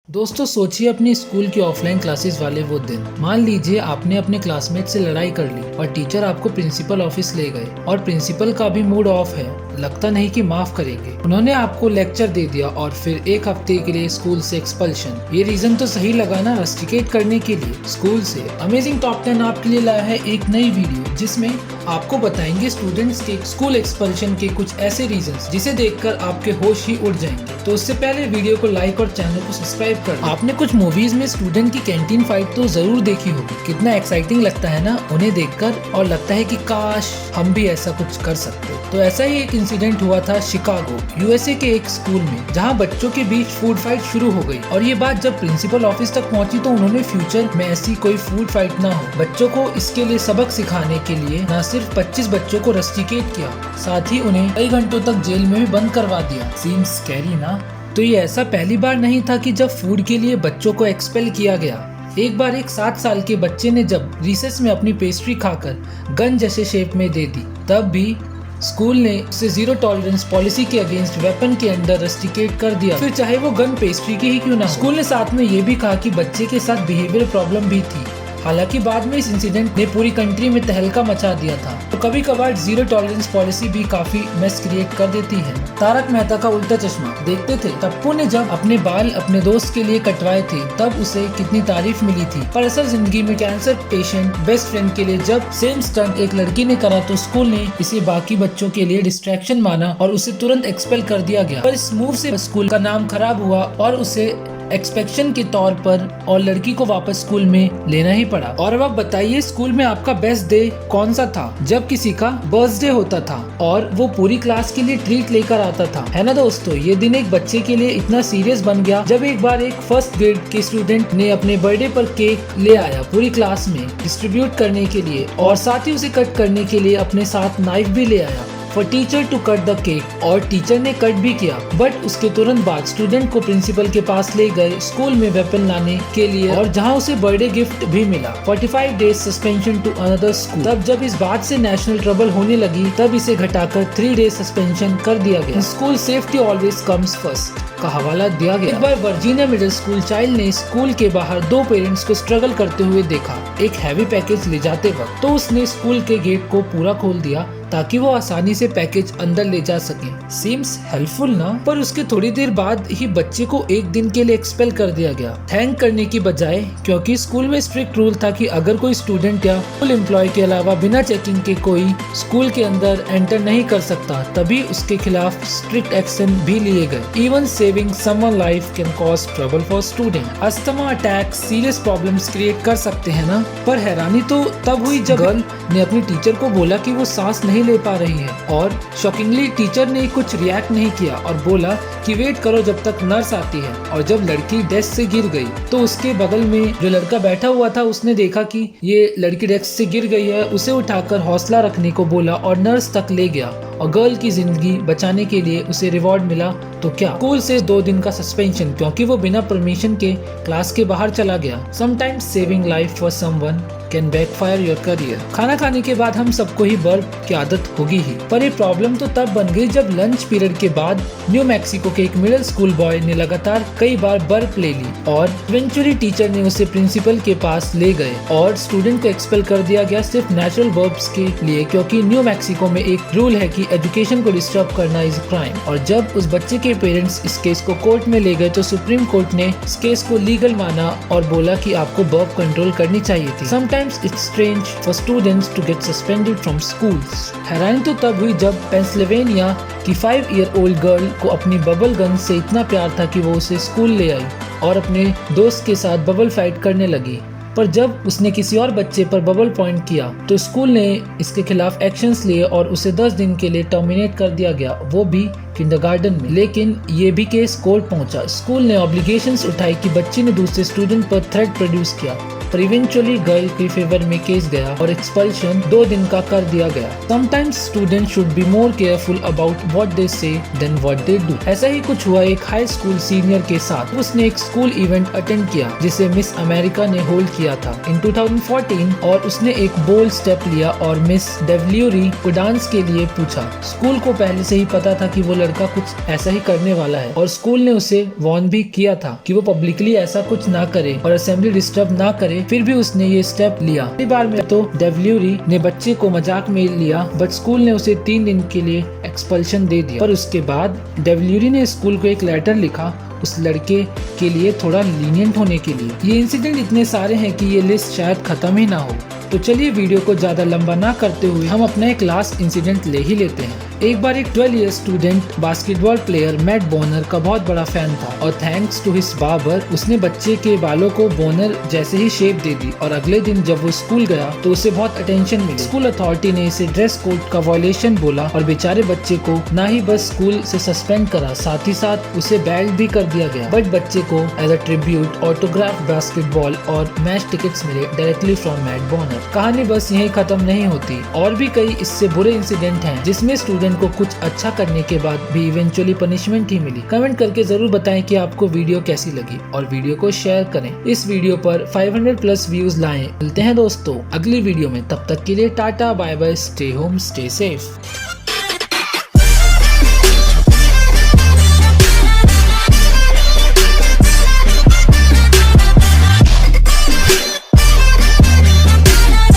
दोस्तों सोचिए अपनी स्कूल की ऑफलाइन क्लासेस वाले वो दिन। मान लीजिए आपने अपने क्लासमेट से लड़ाई कर ली और टीचर आपको प्रिंसिपल ऑफिस ले गए और प्रिंसिपल का भी मूड ऑफ है, लगता नहीं कि माफ करेंगे। उन्होंने आपको लेक्चर दे दिया और फिर एक हफ्ते के लिए स्कूल से एक्सपल्शन। ये रीजन तो सही लगा ना, रस्टिकेट करने के लिए स्कूल से। अमेजिंग टॉप 10 आपके लिए लाया है एक नई वीडियो जिसमें आपको बताएंगे स्टूडेंट्स के स्कूल एक्सपल्शन के कुछ ऐसे रीजंस जिसे देखकर आपके होश ही उड़ जाएंगे। तो उससे पहले वीडियो को लाइक और चैनल को सब्सक्राइब कर। आपने कुछ मूवीज में स्टूडेंट की कैंटीन फाइट तो जरूर देखी होगी। कितना एक्साइटिंग लगता है ना उन्हें देखकर, और लगता है कि काश हम भी ऐसा कुछ कर सकते। तो ऐसा ही एक इंसिडेंट हुआ था शिकागो यूएसए के एक स्कूल में, जहां बच्चों के बीच फूड फाइट शुरू हो गई। और ये बात जब प्रिंसिपल ऑफिस तक पहुंची तो उन्होंने फ्यूचर में ऐसी कोई फूड फाइट ना हो, बच्चों को इसके लिए सबक सिखाने के लिए न सिर्फ 25 बच्चों को रस्टिकेट किया, साथ ही उन्हें कई घंटों तक जेल में भी बंद करवा दिया। सीम्स स्कैरी ना? तो ये ऐसा पहली बार नहीं था कि जब फूड के लिए बच्चों को एक्सपेल किया गया। एक बार एक 7 साल के बच्चे ने जब रिसेस में अपनी पेस्ट्री खाकर गन जैसे शेप में दे दी, तब भी स्कूल ने उसे जीरो टॉलरेंस पॉलिसी के अगेंस्ट वेपन के अंडर रस्टिकेट कर दिया, फिर चाहे वो गन पेस्ट्री की ही क्यों ना हो। स्कूल ने साथ में ये भी कहा कि बच्चे के साथ बिहेवियर प्रॉब्लम भी थी। हालांकि बाद में इस इंसिडेंट ने पूरी कंट्री में तहलका मचा दिया था। तो कभी कभार जीरो टॉलरेंस पॉलिसी भी काफी मेस क्रिएट कर देती है। तारक मेहता का उल्टा चश्मा देखते थे, टप्पू ने जब अपने बाल अपने दोस्त के लिए कटवाए थे तब उसे कितनी तारीफ मिली थी, पर असल जिंदगी में कैंसर पेशेंट बेस्ट फ्रेंड के लिए जब सेम स्टंट एक लड़की ने करा तो स्कूल ने इसे बाकी बच्चों के लिए डिस्ट्रैक्शन माना और उसे तुरंत एक्सपेल कर दिया गया। पर इस मूव से स्कूल का नाम खराब हुआ और उसे एक्सपेक्शन के तौर पर और लड़की को वापस स्कूल में लेना ही पड़ा। और अब आप बताइए स्कूल में आपका बेस्ट डे कौन सा था? जब किसी का बर्थडे होता था और वो पूरी क्लास के लिए ट्रीट लेकर आता था, है ना दोस्तों? ये दिन एक बच्चे के लिए इतना सीरियस बन गया जब एक बार एक फर्स्ट ग्रेड के स्टूडेंट ने अपने बर्थडे पर केक ले आया पूरी क्लास में डिस्ट्रीब्यूट करने के लिए, और साथ ही उसे कट करने के लिए अपने साथ नाइफ भी ले आया for teacher to cut the cake. और टीचर ने कट भी किया, बट उसके तुरंत बाद स्टूडेंट को प्रिंसिपल के पास ले गए स्कूल में वेपन लाने के लिए, और जहां उसे बर्थडे गिफ्ट भी मिला। 45 days suspension to another school. तब जब इस बात से नेशनल ट्रबल होने लगी तब इसे घटाकर 3 डेज सस्पेंशन कर दिया गया। School safety always comes first का हवाला दिया गया। एक बार वर्जीनिया मिडिल स्कूल चाइल्ड ने स्कूल के बाहर 2 पेरेंट्स को स्ट्रगल करते हुए देखा एक हैवी पैकेज ले जाते वक्त, तो उसने स्कूल के गेट को पूरा खोल दिया ताकि वो आसानी से पैकेज अंदर ले जा सके। सीम्स हेल्पफुल ना? पर उसके थोड़ी देर बाद ही बच्चे को एक दिन के लिए एक्सपेल कर दिया गया, थैंक करने की बजाय, क्योंकि स्कूल में स्ट्रिक्ट रूल था कि अगर कोई स्टूडेंट या स्कूल एम्प्लॉय के अलावा बिना चेकिंग के कोई स्कूल के अंदर एंटर नहीं कर सकता, तभी उसके खिलाफ स्ट्रिक्ट एक्शन भी लिए गए। Even saving someone life can cause trouble for student. Asthma attack serious problems create कर सकते हैं ना? पर हैरानी तो तब हुई जब गर्ल ने अपनी टीचर को बोला कि वो सांस नहीं ले पा रही है, और शॉकिंगली टीचर ने कुछ रिएक्ट नहीं किया और बोला कि वेट करो जब तक नर्स आती है। और जब लड़की डेस्क से गिर गई तो उसके बगल में जो लड़का बैठा हुआ था उसने देखा कि ये लड़की डेस्क से गिर गई है, उसे उठाकर हौसला रखने को बोला और नर्स तक ले गया, और गर्ल की जिंदगी बचाने के लिए उसे रिवॉर्ड मिला। तो क्या? स्कूल से 2 दिन का सस्पेंशन, क्योंकि वो बिना परमिशन के क्लास के बाहर चला गया। Sometimes saving life for someone can backfire your career. खाना खाने के बाद हम सबको ही बर्प की आदत होगी ही, पर ये प्रॉब्लम तो तब बन गई जब लंच पीरियड के बाद न्यू मैक्सिको के एक मिडिल स्कूल बॉय ने लगातार कई बार बर्प ले ली, और इवेंचुअली टीचर ने उसे प्रिंसिपल के पास ले गए और स्टूडेंट को एक्सपेल कर दिया गया सिर्फ नेचुरल बर्प्स के लिए, क्योंकि न्यू मैक्सिको में एक रूल है कि एजुकेशन को डिस्टर्ब करना इज क्राइम। और जब उस बच्चे के पेरेंट्स इस केस को कोर्ट में ले गए तो सुप्रीम कोर्ट ने इस केस को लीगल माना और बोला कि आपको बर्प कंट्रोल करनी चाहिए थी। Sometimes it's strange for students to get suspended from schools. हैरानी तो तब हुई जब पेंसिल्वेनिया की 5-year-old गर्ल को अपनी बबल गन से इतना प्यार था कि वो उसे स्कूल ले आई और अपने दोस्त के साथ बबल फाइट करने लगी। पर जब उसने किसी और बच्चे पर बबल पॉइंट किया तो स्कूल ने इसके खिलाफ एक्शंस लिए और उसे 10 दिन के लिए टर्मिनेट कर दिया गया, वो भी किंडरगार्टन में। लेकिन ये भी केस कोर्ट पहुंचा। स्कूल ने ऑब्लिगेशंस उठाई कि बच्ची ने दूसरे स्टूडेंट पर थ्रेट प्रोड्यूस किया, पर इवेंचुअली गर्ल के फेवर में केस गया और एक्सपल्शन 2 दिन का कर दिया गया। Sometimes student should be more careful about what they से देन व्हाट दे डू। ऐसा ही कुछ हुआ एक हाई स्कूल सीनियर के साथ। उसने एक स्कूल इवेंट अटेंड किया जिसे मिस अमेरिका ने होल्ड किया था इन 2014 और उसने एक बोल्ड स्टेप लिया और मिस डेवल्यूरी को डांस के लिए पूछा। स्कूल को पहले से ही पता था कि वो लड़का कुछ ऐसा ही करने वाला है और स्कूल ने उसे वार्न भी किया था कि वो पब्लिकली ऐसा कुछ ना करे और असेंबली डिस्टर्ब ना करे। फिर भी उसने ये स्टेप लिया। पहली बार में तो डेवल्यूरी ने बच्चे को मजाक में लिया बट स्कूल ने उसे 3 दिन के लिए एक्सपल्शन दे दिया। पर उसके बाद डेवल्यूरी ने स्कूल को एक लेटर लिखा उस लड़के के लिए थोड़ा लीनियंट होने के लिए। ये इंसिडेंट इतने सारे हैं कि ये लिस्ट शायद खत्म ही ना हो। तो चलिए वीडियो को ज्यादा लंबा ना करते हुए हम अपना एक लास्ट इंसिडेंट ले ही लेते हैं। एक बार एक 12 year student basketball player Matt Bonner का बहुत बड़ा फैन था और थैंक्स टू हिज बार्बर उसने बच्चे के बालों को बोनर जैसे ही शेप दे दी और अगले दिन जब वो स्कूल गया तो उसे बहुत अटेंशन मिली। स्कूल अथॉरिटी ने इसे ड्रेस कोड का वायलेशन बोला और बेचारे बच्चे को ना ही बस स्कूल से सस्पेंड करा साथ ही साथ उसे बैल्ड भी कर दिया गया। बट बच्चे को as a tribute autograph basketball और मैच टिकट्स मिले डायरेक्टली फ्रॉम मैट बोनर। कहानी बस यहीं खत्म नहीं होती और भी कई इससे बुरे इंसिडेंट हैं जिसमें स्टूडेंट को कुछ अच्छा करने के बाद भी इवेंचुअली पनिशमेंट ही मिली। कमेंट करके जरूर बताएं कि आपको वीडियो कैसी लगी और वीडियो को शेयर करें। इस वीडियो पर 500+ व्यूज लाएं। मिलते हैं दोस्तों अगली वीडियो में, तब तक के लिए tata bye bye, stay home stay safe.